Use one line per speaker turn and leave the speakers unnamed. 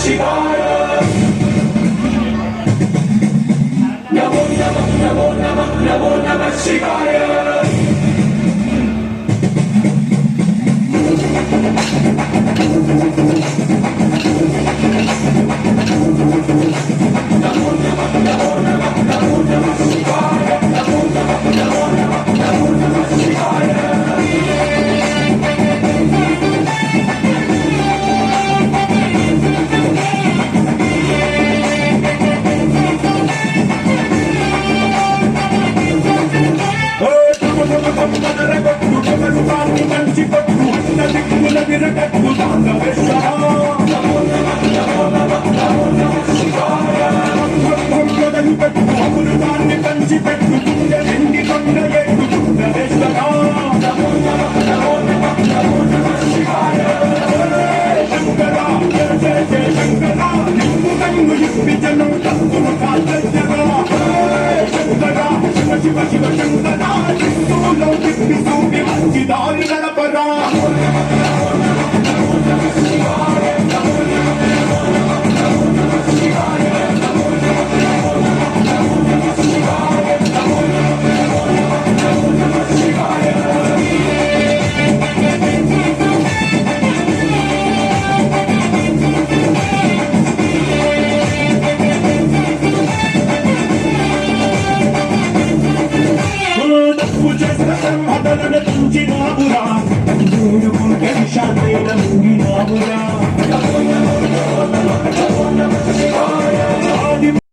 శివాయ నమో నమః నమో నమః నమో నమః శివాయ శివ శివ శంకరా చింతూలో తిప్పి చూపి మంచి దారి నడపరా Bunchinaabura, Bunchinaabura,